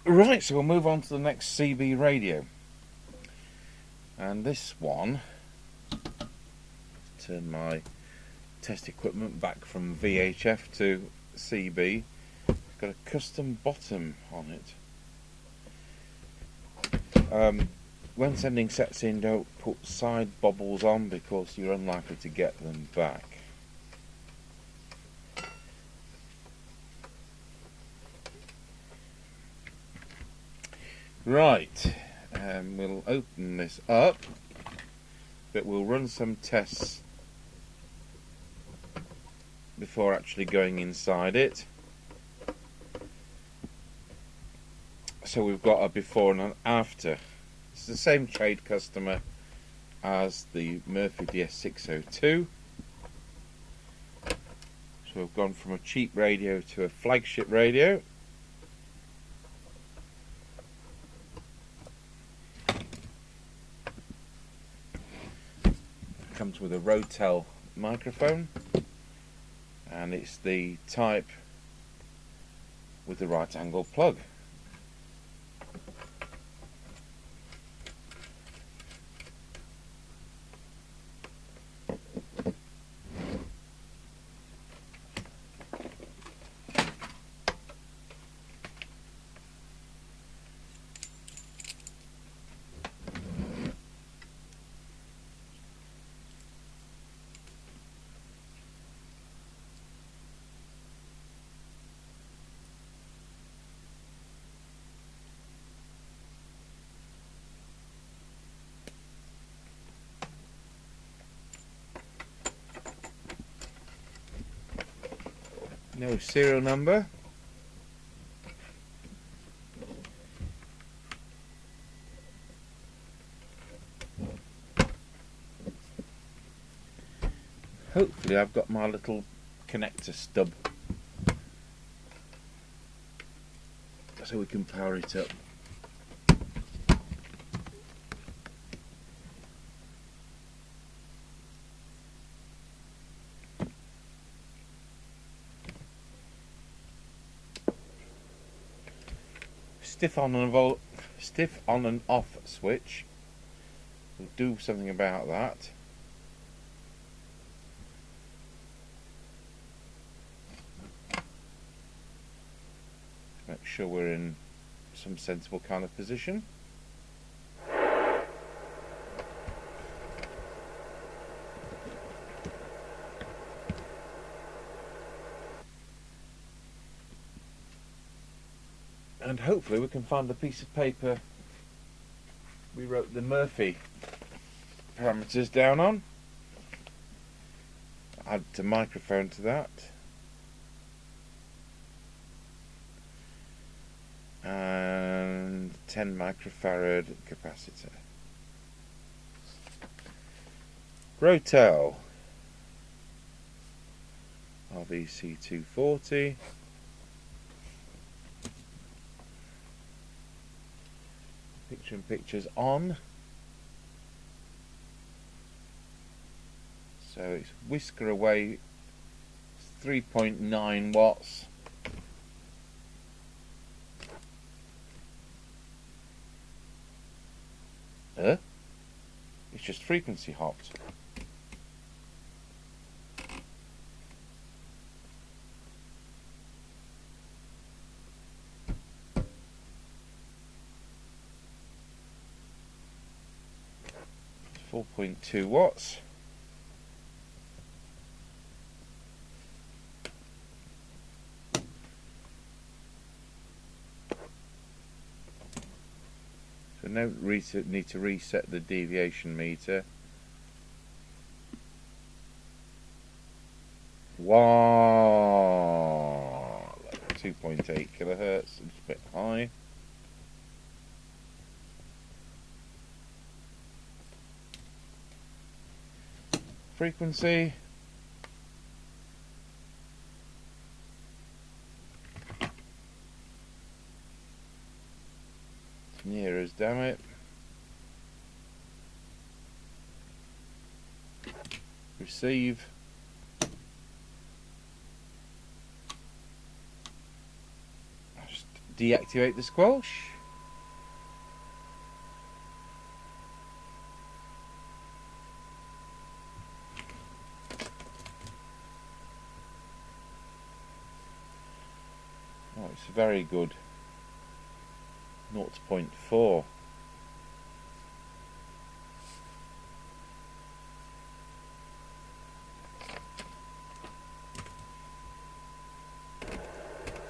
Right, so we'll move on to the next CB radio. And this one, turn my test equipment back from VHF to CB. It's got a custom bottom on it. When sending sets in, don't put side bobbles on because you're unlikely to get them back. Right, we'll open this up, but we'll run some tests before actually going inside it. So we've got a before and an after. It's the same trade customer as the Murphy DS602. So we've gone from a cheap radio to a flagship radio. Comes with a Rotel microphone, and it's the type with the right angle plug. No serial number. Hopefully I've got my little connector stub so we can power it up. Stiff on and off switch. We'll do something about that. Make sure we're in some sensible kind of position. And hopefully we can find the piece of paper we wrote the Murphy parameters down on. Add the microphone to that. And 10 microfarad capacitor. Rotel RVC240. Picture in pictures on. So it's whisker away, 3.9 watts. It's just frequency hopped. It's 4.2 watts. So now we need to reset the deviation meter. Wow, 2.8 kilohertz, it's a bit high. Frequency. Near us, damn it. Receive. I just deactivate the squelch. Oh, it's a very good 0.4.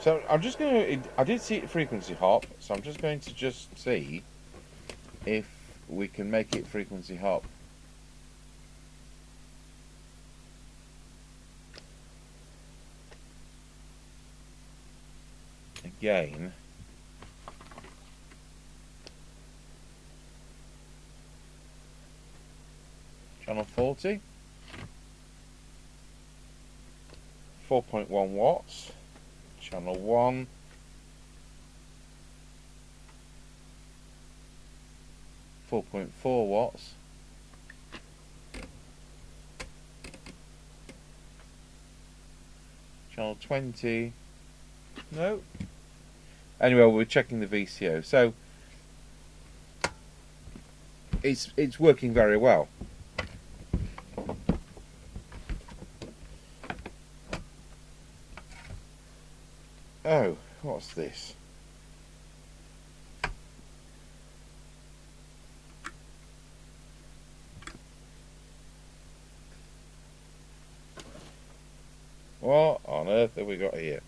So I'm just going to, I did see it frequency hop, so I'm just going to see if we can make it frequency hop. Again. Channel 40. 4.1 watts. Channel 1. 4.4 watts. Channel 20. No. Anyway, we're checking the VCO. So it's working very well. Oh, what's this? What on earth have we got here?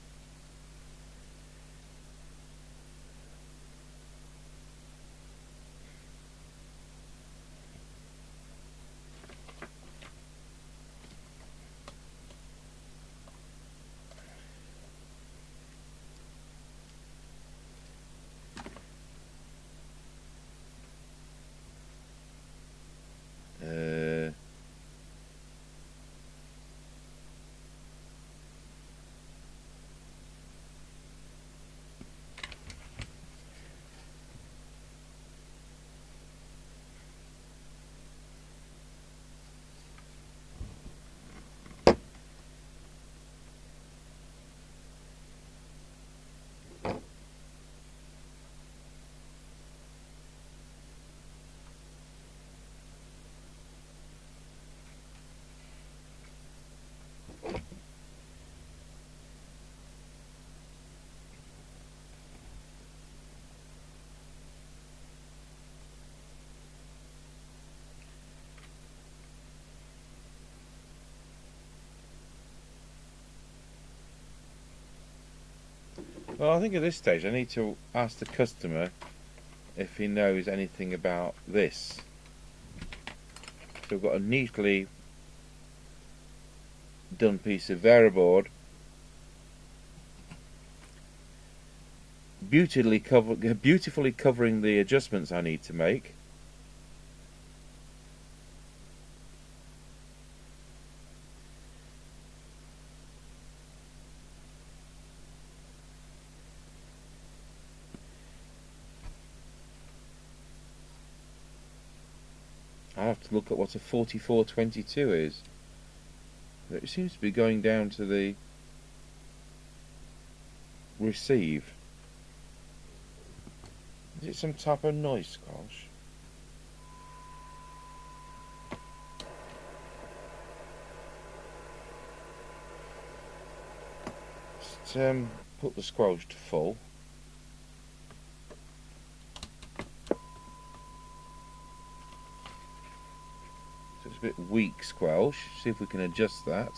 Well, I think at this stage I need to ask the customer if he knows anything about this. So we've got a neatly done piece of verobard, beautifully covering the adjustments I need to make. I have to look at what a 4422 is. It seems to be going down to the receive. Is it some type of noise squelch? Just put the squelch to full. So it's a bit weak squelch. See if we can adjust that.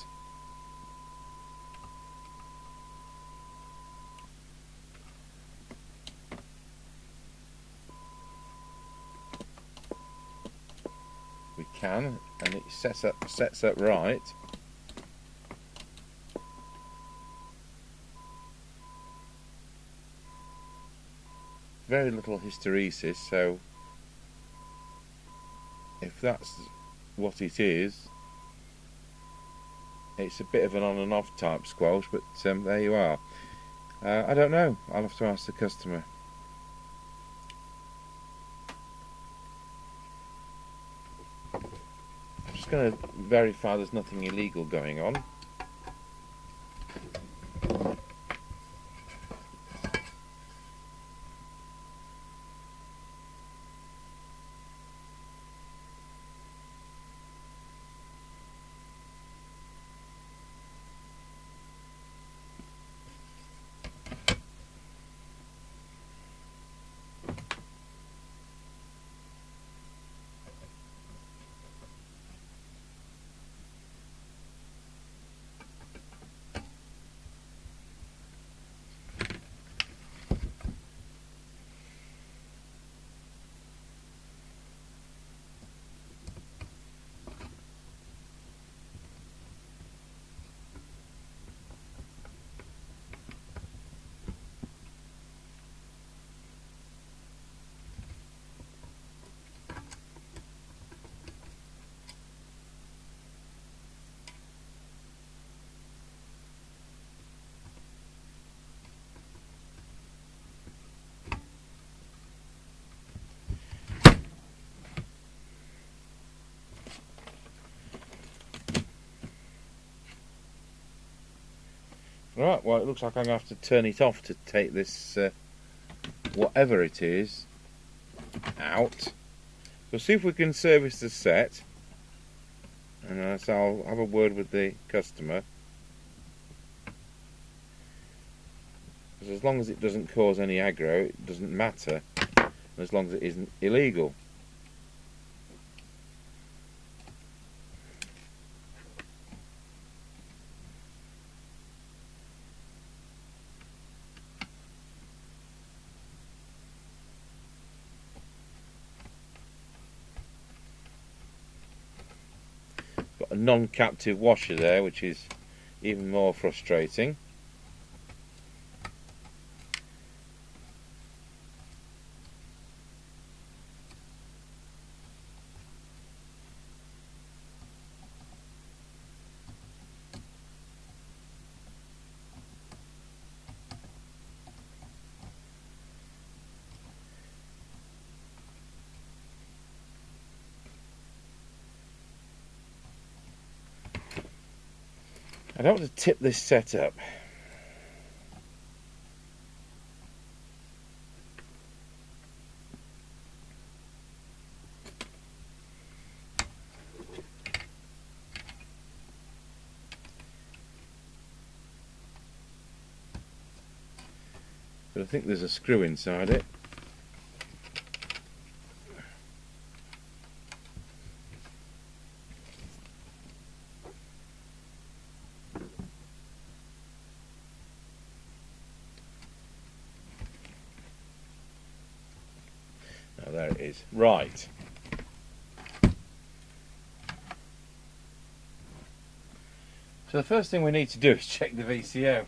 We can, and it sets up right. Very little hysteresis, so if that's what it is, it's a bit of an on and off type squelch, but there you are. I don't know, I'll have to ask the customer. I'm just going to verify there's nothing illegal going on. Right, well, it looks like I'm going to have to turn it off to take this, whatever it is, out. We'll see if we can service the set, and so I'll have a word with the customer. Because as long as it doesn't cause any aggro, it doesn't matter, as long as it isn't illegal. Got a non-captive washer there, which is even more frustrating. I don't want to tip this set up. But I think there's a screw inside it. Oh, there it is. Right. So the first thing we need to do is check the VCO.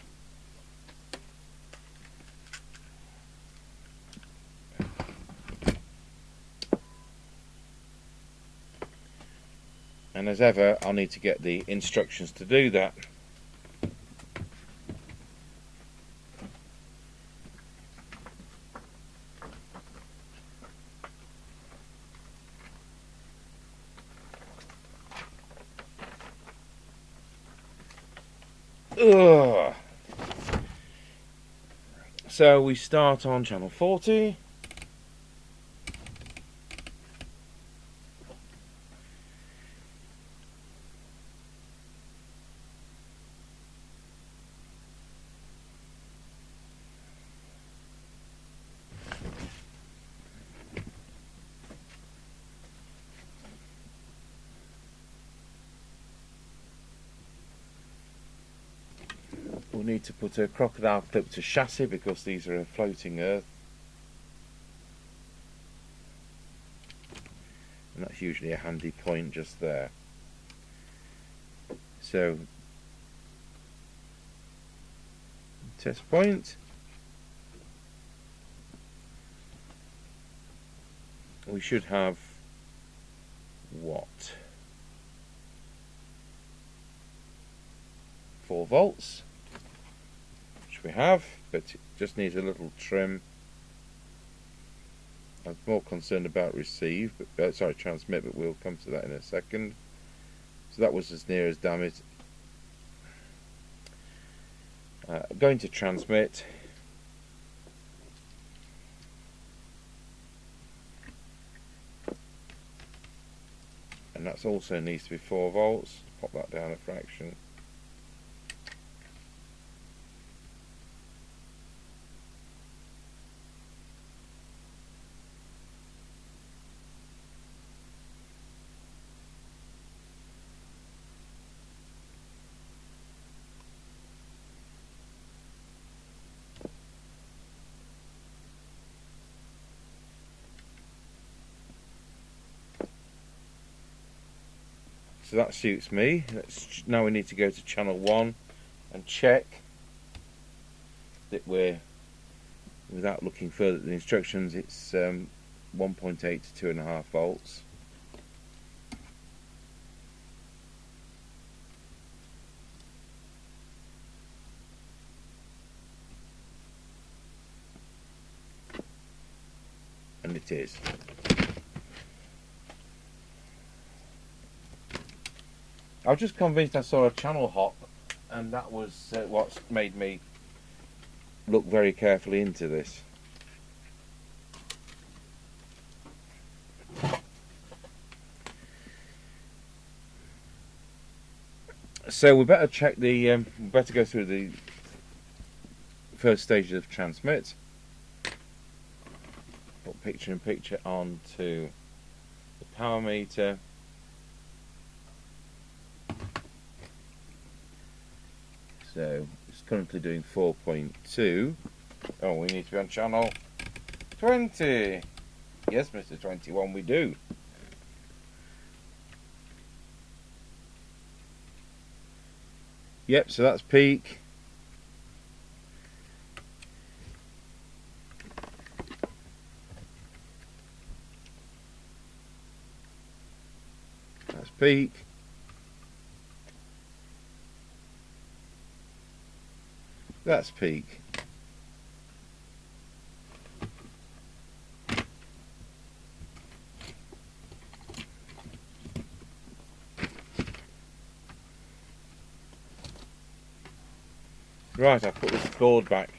And as ever, I'll need to get the instructions to do that. Ugh. So we start on channel 40. We'll need to put a crocodile clip to chassis because these are a floating earth. And that's usually a handy point just there. So, test point. We should have what? 4 volts. We have, but it just needs a little trim. I'm more concerned about receive, but sorry, transmit, but we'll come to that in a second. So that was as near as damage. Going to transmit. And that also needs to be 4 volts. Pop that down a fraction. So that suits me. Now we need to go to channel 1 and check that we're, without looking further at the instructions, it's 1.8 to 2.5 volts. And it is. I was just convinced I saw a channel hop and that was what's made me look very carefully into this. So we better check the. We better go through the first stage of transmit. Put picture in picture onto the power meter. So it's currently doing 4.2. Oh, we need to be on channel 20. Yes, Mr. 21, we do. Yep, so that's peak. That's peak. That's peak. Right, I've put this board back.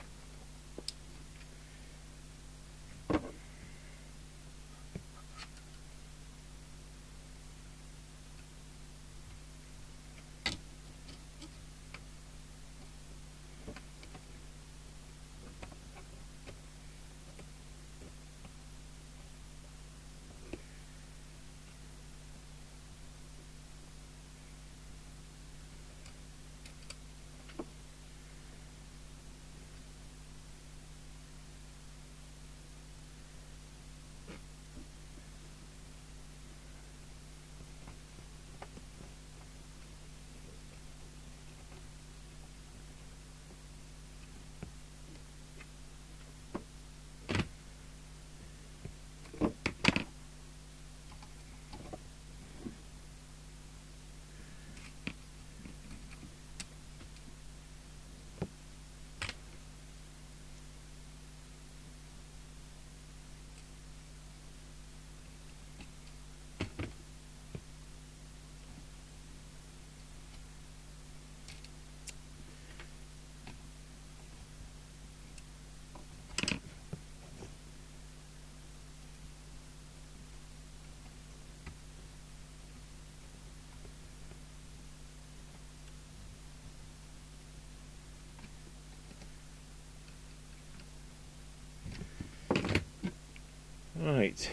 Right,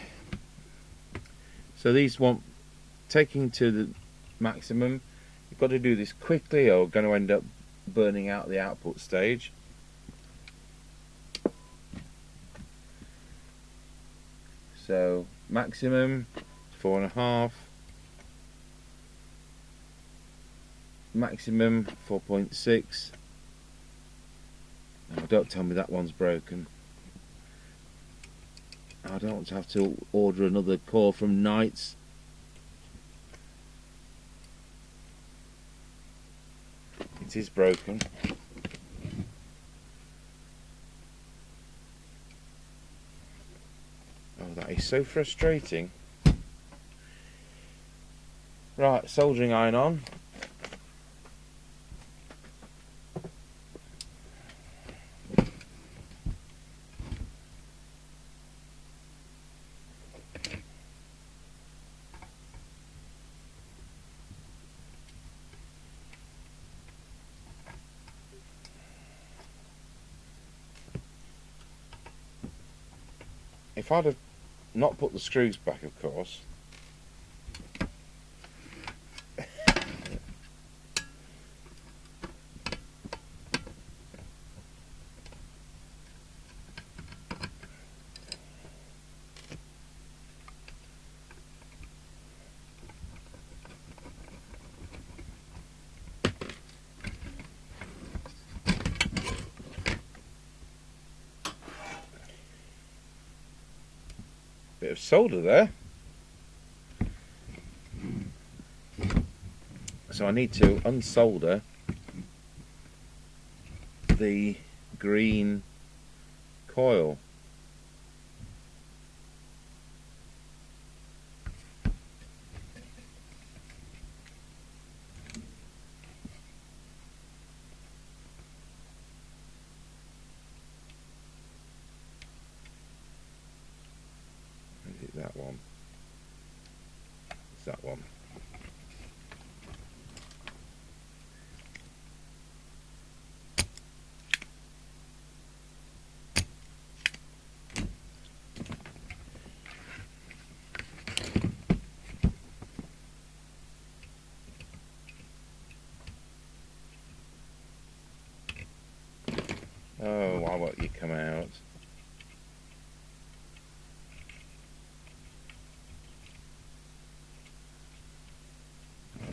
so these want taking to the maximum. You've got to do this quickly or you're going to end up burning out the output stage. So maximum 4.5, maximum 4.6. Oh, don't tell me that one's broken. I don't want to have to order another core from Knights. It is broken. Oh, that is so frustrating. Right, soldering iron on. If I'd have not put the screws back, of course. Bit of solder there. So I need to unsolder the green coil. that one? It's that one. Oh, why won't you come out?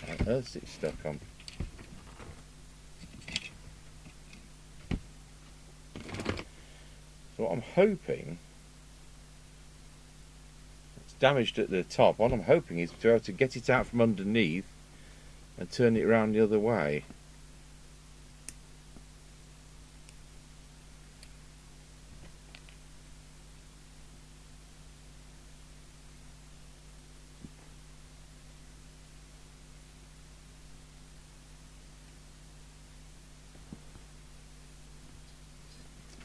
What on earth's it stuck on? So what I'm hoping, it's damaged at the top, what I'm hoping is to be able to get it out from underneath and turn it around the other way.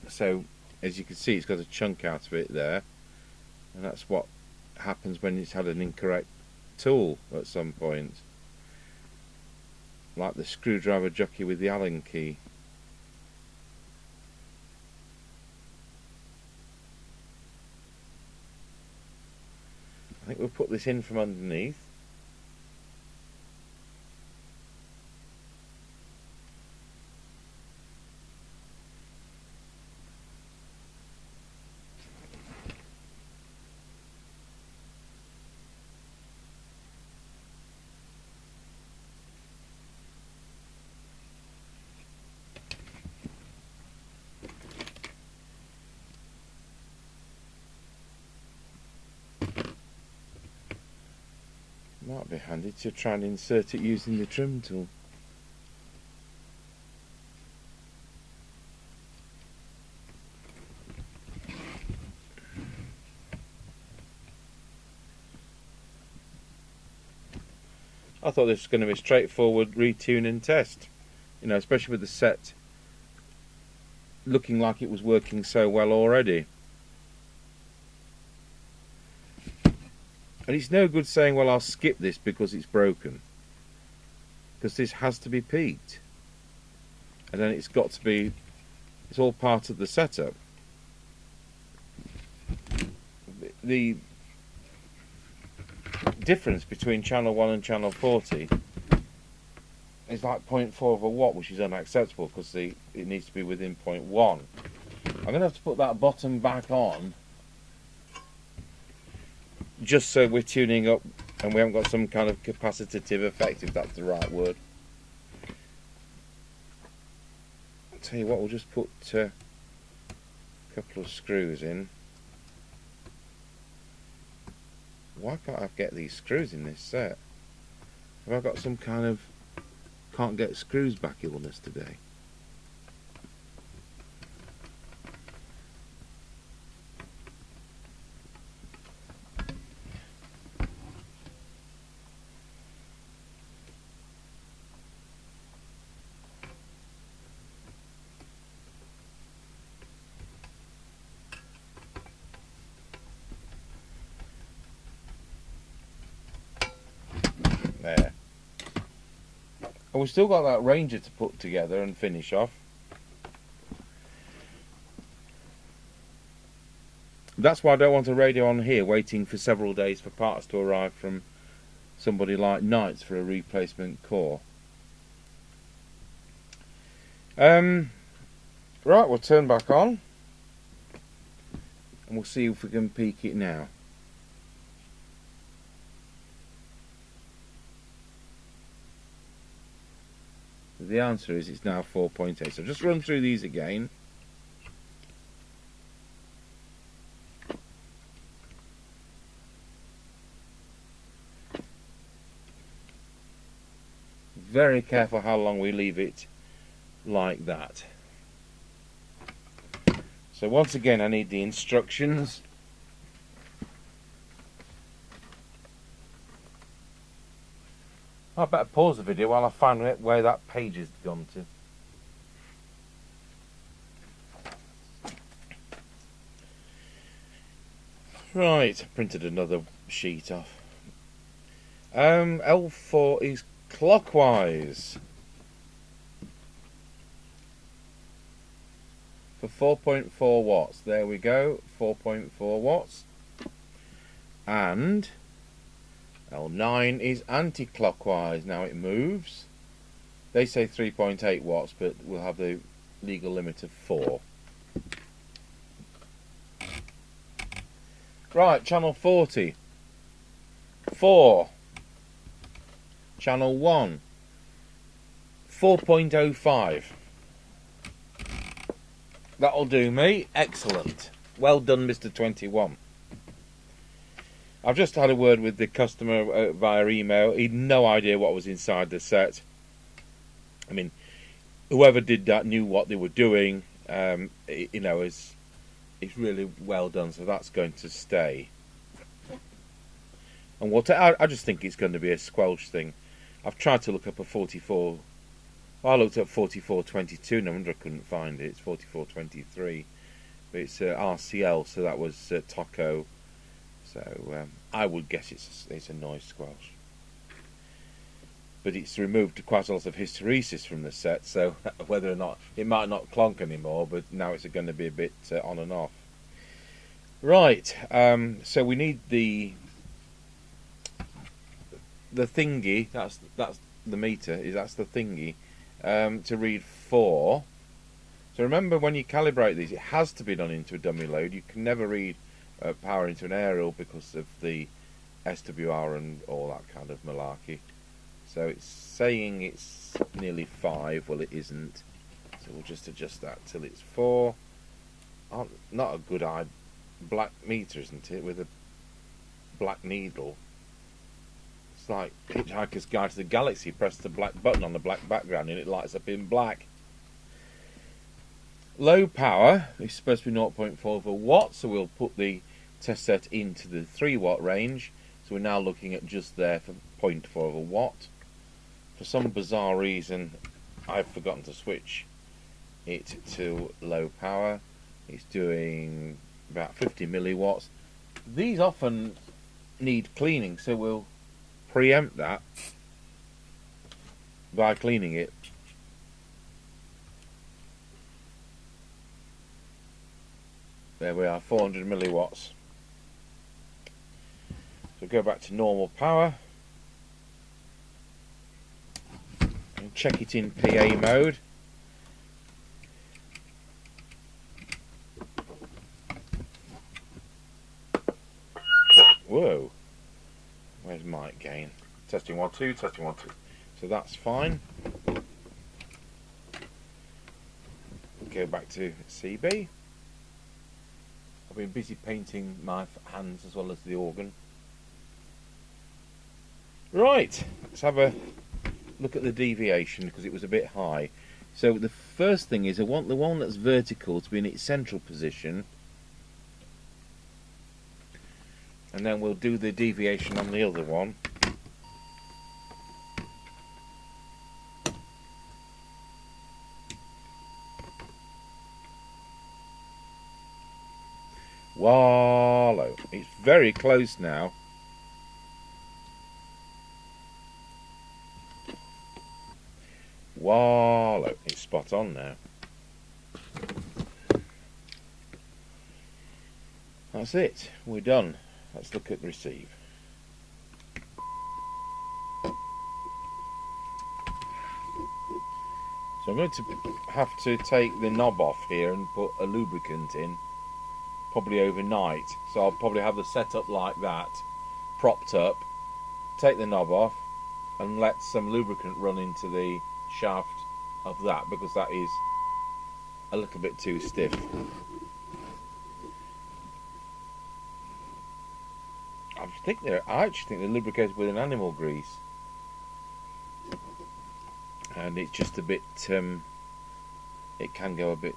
So as you can see, it's got a chunk out of it there, and that's what happens when it's had an incorrect tool at some point, like the screwdriver jockey with the Allen key. I think we'll put this in from underneath. Might be handy to try and insert it using the trim tool. I thought this was going to be a straightforward retune and test, you know, especially with the set looking like it was working so well already. And it's no good saying, well, I'll skip this because it's broken, because this has to be peaked, and then it's got to be, it's all part of the setup. The difference between channel 1 and channel 40 is like 0.4 of a watt, which is unacceptable because it needs to be within 0.1. I'm going to have to put that bottom back on just so we're tuning up and we haven't got some kind of capacitive effect, if that's the right word. I'll tell you what, we'll just put a couple of screws in. Why can't I get these screws in this set? Have I got some kind of can't get screws back illness today? There. And we've still got that Ranger to put together and finish off. That's why I don't want a radio on here waiting for several days for parts to arrive from somebody like Knights for a replacement core. Right, we'll turn back on and we'll see if we can peak it now. The answer is it's now 4.8. So just run through these again. Very careful how long we leave it like that. So once again, I need the instructions. I better pause the video while I find out where that page has gone to. Right, printed another sheet off. L4 is clockwise for 4.4 watts. There we go, 4.4 watts. And L9 is anti-clockwise. Now it moves. They say 3.8 watts, but we'll have the legal limit of 4. Right, channel 40. 4. Channel 1. 4.05. That'll do me. Excellent. Well done, Mr. 21. I've just had a word with the customer via email. He had no idea what was inside the set. I mean, whoever did that knew what they were doing. You know, it's really well done. So that's going to stay. And what I just think it's going to be a squelch thing. I've tried to look up a 44. Well, I looked up 4422. No wonder I couldn't find it. It's 4423, but it's RCL. So that was Taco. So I would guess it's a noise squelch. But it's removed quite a lot of hysteresis from the set, so whether or not it might not clonk anymore, but now it's going to be a bit on and off. Right, so we need the thingy. That's the meter. That's the thingy to read 4. So remember, when you calibrate these, it has to be done into a dummy load. You can never read power into an aerial because of the SWR and all that kind of malarkey. So it's saying it's nearly 5. Well, it isn't. So we'll just adjust that till it's 4. Not a good eye. Black meter, isn't it? With a black needle. It's like Hitchhiker's Guide to the Galaxy. Press the black button on the black background and it lights up in black. Low power is supposed to be 0.4 watts, so we'll put the test set into the 3 watt range. So we're now looking at just there for 0.4 watt. For some bizarre reason, I've forgotten to switch it to low power. It's doing about 50 milliwatts. These often need cleaning, so we'll preempt that by cleaning it. There we are, 400 milliwatts. So go back to normal power and check it in PA mode. Whoa, where's mic gain? Testing 1 2, testing 1 2. So that's fine. Go back to CB. I've been busy painting my hands as well as the organ. Right, let's have a look at the deviation because it was a bit high. So the first thing is I want the one that's vertical to be in its central position, and then we'll do the deviation on the other one. Wallow. It's very close now. Wallow. It's spot on now. That's it. We're done. Let's look at receive. So I'm going to have to take the knob off here and put a lubricant in. Probably overnight, so I'll probably have the setup like that, propped up, take the knob off and let some lubricant run into the shaft of that, because that is a little bit too stiff. I actually think they're lubricated with an animal grease, and it's just a bit it can go a bit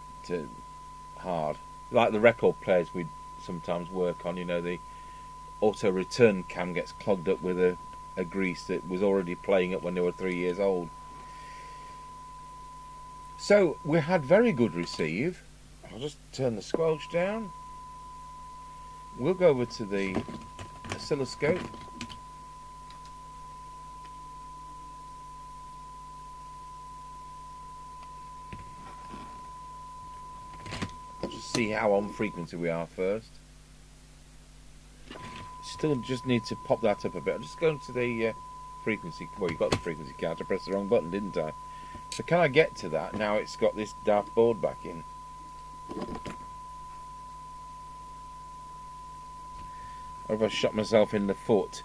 hard. Like the record players we sometimes work on, you know, the auto return cam gets clogged up with a grease that was already playing it when they were 3 years old. So we had very good receive. I'll just turn the squelch down. we'll go over to the oscilloscope. Just see how on frequency we are first. Still just need to pop that up a bit. I'm just going to the frequency. Well, you've got the frequency counter. I pressed the wrong button, didn't I? So can I get to that? Now it's got this daft board back in. Or have I shot myself in the foot?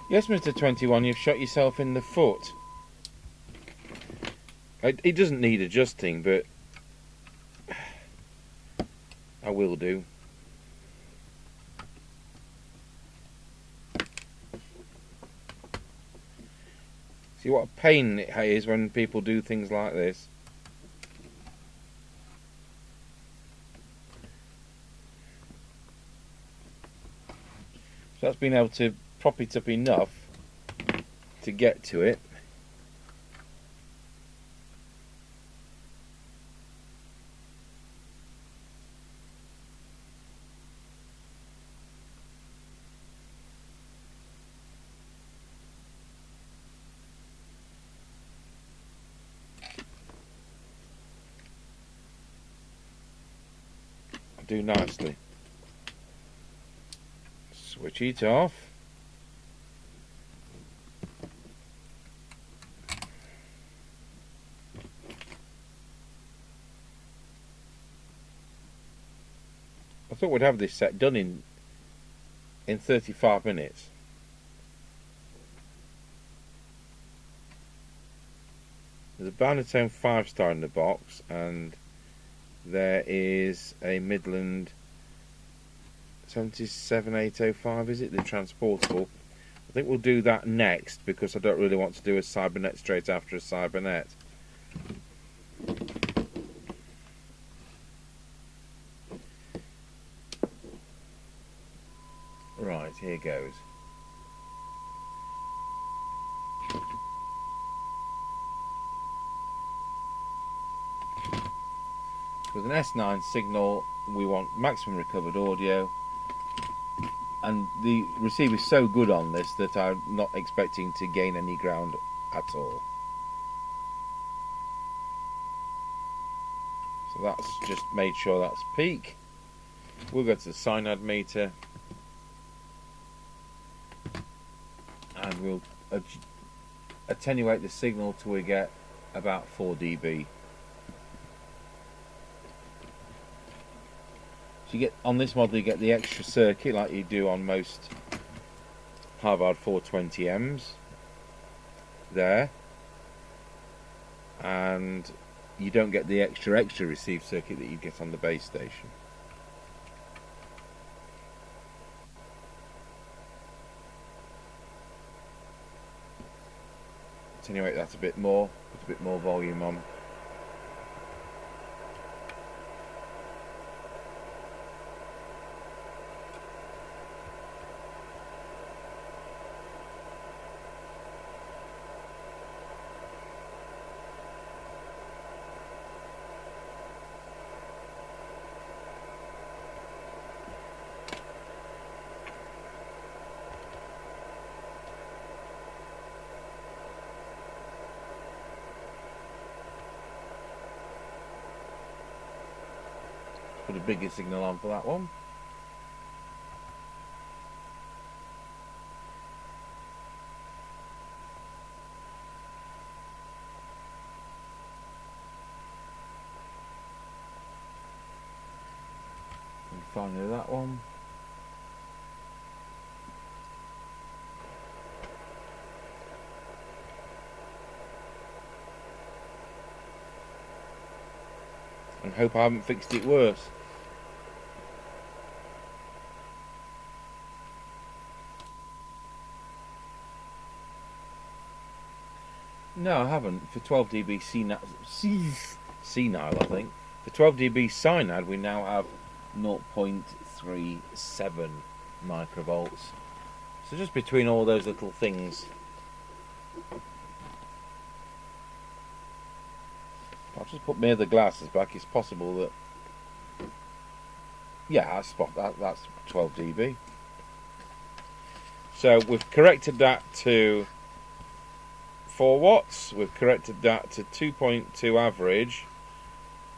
Yes, Mr. 21, you've shot yourself in the foot. It doesn't need adjusting, but I will do. See what a pain it is when people do things like this. So that's been able to prop it up enough to get to it. I do nicely. Switch it off. I thought we'd have this set done in 35 minutes. There's a Banatone 5-star in the box, and there is a Midland 77805, is it? The transportable. I think we'll do that next because I don't really want to do a Cybernet straight after a Cybernet. Right, here goes. With an S9 signal, we want maximum recovered audio, and the receiver is so good on this that I'm not expecting to gain any ground at all. So that's just made sure that's peak. We'll go to the cyanide meter and we'll attenuate the signal till we get about 4 dB. So you get on this model, you get the extra circuit like you do on most Harvard 420Ms there, and you don't get the extra receive circuit that you get on the base station. Attenuate that a bit more, put a bit more volume on. Put a bigger signal on for that one. And finally that one. And hope I haven't fixed it worse. No, I haven't. For 12 dB CNAP, senile, I think. For 12 dB cyanide, we now have 0.37 microvolts. So just between all those little things, I'll just put my other glasses back. It's possible that, yeah, that's 12 dB. So we've corrected that to 4 watts. We've corrected that to 2.2 average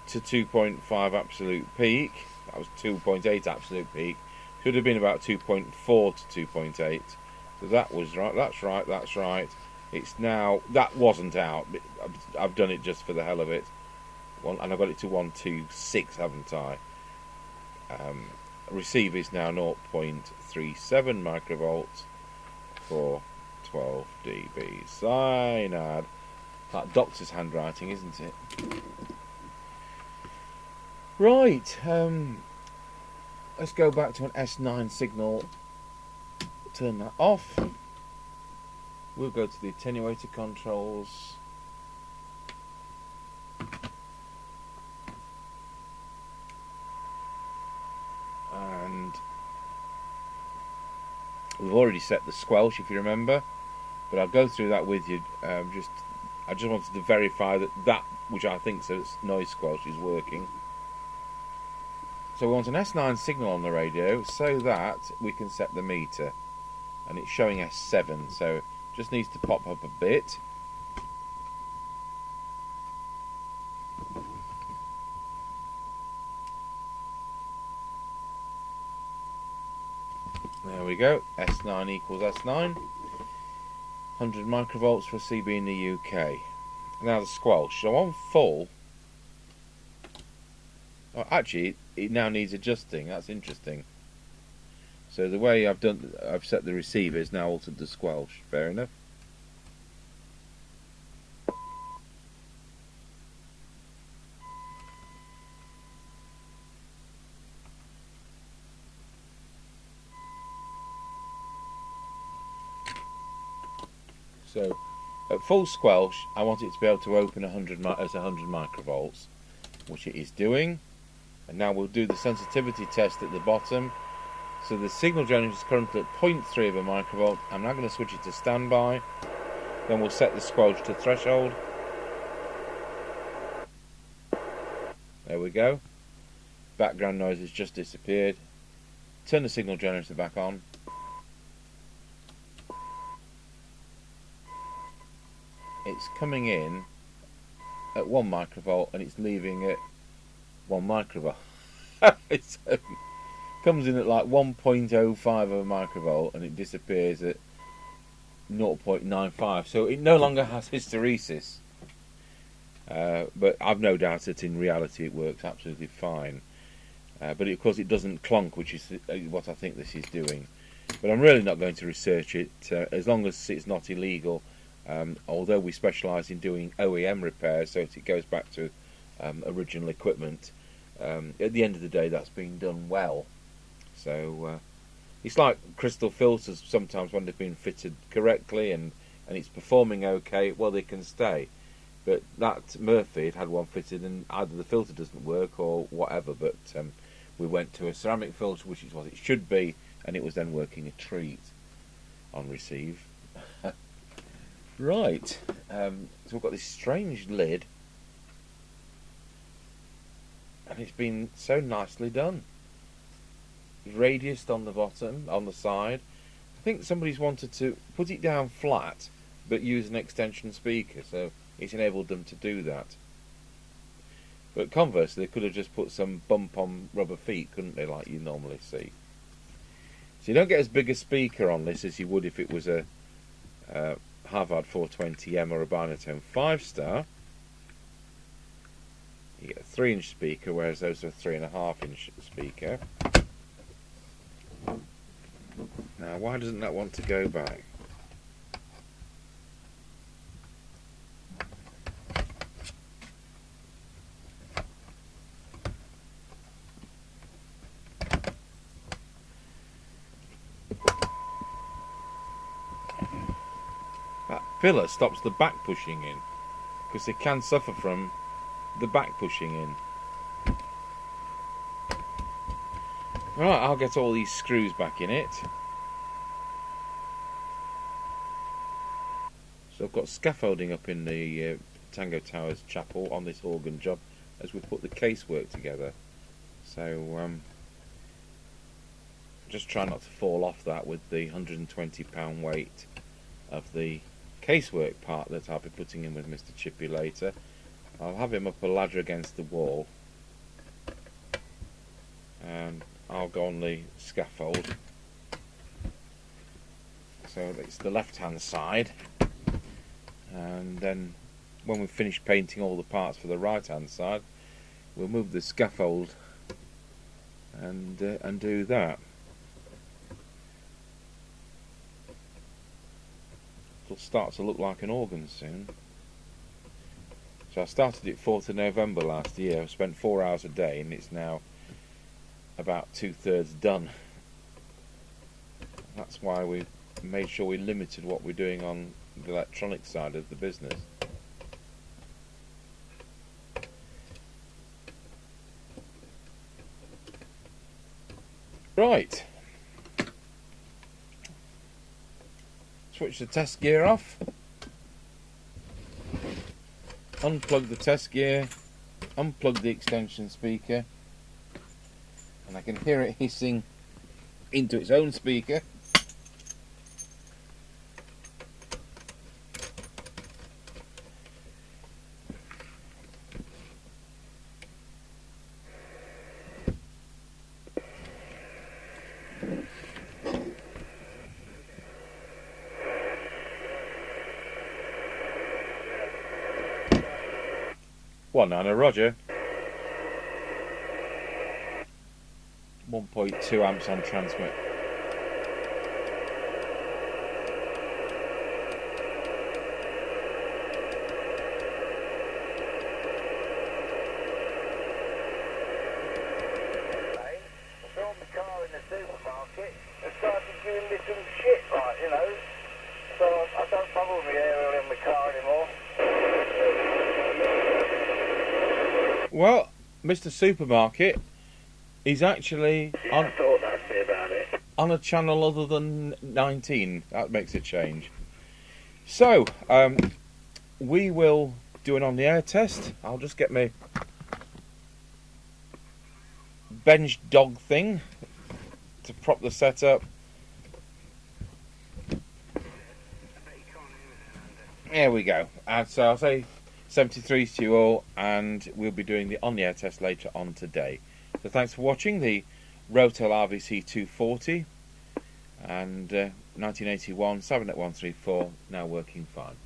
to 2.5 absolute peak. That was 2.8 absolute peak. Should have been about 2.4 to 2.8. So that was right. That's right. That's right. It's now, that wasn't out. I've done it just for the hell of it. And I've got it to 126, haven't I? Receive is now 0.37 microvolts for 12 dB cyanide. Like doctor's handwriting, isn't it? Right. Let's go back to an S9 signal. Turn that off. We'll go to the attenuator controls. And we've already set the squelch, if you remember, but I'll go through that with you. I just wanted to verify that which I think says noise squelch is working. So we want an S9 signal on the radio so that we can set the meter, and it's showing S7, so it just needs to pop up a bit. There we go, S9 equals S9. 100 microvolts for CB in the UK. Now the squelch. So on full, oh, actually it now needs adjusting. That's interesting. So the way I've set the receiver is now altered the squelch. Fair enough. So at full squelch, I want it to be able to open 100 microvolts, which it is doing. And now we'll do the sensitivity test at the bottom. So the signal generator is currently at 0.3 of a microvolt. I'm now going to switch it to standby. Then we'll set the squelch to threshold. There we go. Background noise has just disappeared. Turn the signal generator back on. It's coming in at 1 microvolt and it's leaving at 1 microvolt. It comes in at like 1.05 of a microvolt and it disappears at 0.95. So it no longer has hysteresis. But I've no doubt that in reality it works absolutely fine. But of course it doesn't clonk, which is what I think this is doing. But I'm really not going to research it as long as it's not illegal. Although we specialise in doing OEM repairs, so it goes back to original equipment, at the end of the day that's being done well. So it's like crystal filters. Sometimes when they've been fitted correctly and it's performing okay, well, they can stay. But that Murphy had one fitted and either the filter doesn't work or whatever, but we went to a ceramic filter, which is what it should be, and it was then working a treat on receive. Right, so we've got this strange lid, and it's been so nicely done. Radiused on the bottom, on the side. I think somebody's wanted to put it down flat, but use an extension speaker, so it's enabled them to do that. But conversely, they could have just put some bump on rubber feet, couldn't they, like you normally see. So you don't get as big a speaker on this as you would if it was a Harvard 420M or a Binatone 5-star. You get a 3-inch speaker, whereas those are a 3.5-inch speaker. Now, why doesn't that want to go back? That pillar stops the back pushing in, because they can suffer from the back pushing in. Right, I'll get all these screws back in it. So I've got scaffolding up in the Tango Towers chapel on this organ job as we put the casework together. So just try not to fall off that with the £120 weight of the casework part that I'll be putting in with Mr. Chippy later. I'll have him up a ladder against the wall, and I'll go on the scaffold. So it's the left hand side, and then when we've finished painting all the parts for the right hand side, we'll move the scaffold and do that. It'll start to look like an organ soon. So I started it 4th of November last year. I spent 4 hours a day, and it's now about 2/3 done. That's why we made sure we limited what we're doing on the electronic side of the business. Right. Switch the test gear off. Unplug the test gear. Unplug the extension speaker. And I can hear it hissing into its own speaker. One Nana Roger. 1.2 amps on transmit. Well, Mr. Supermarket is actually on, on a channel other than 19. That makes a change. So, we will do an on-the-air test. I'll just get my bench dog thing to prop the setup. There we go. And so I'll say 73 to you all, and we'll be doing the on-the-air test later on today. So thanks for watching the Rotel RVC240 and 1981 Cybernet 134, now working fine.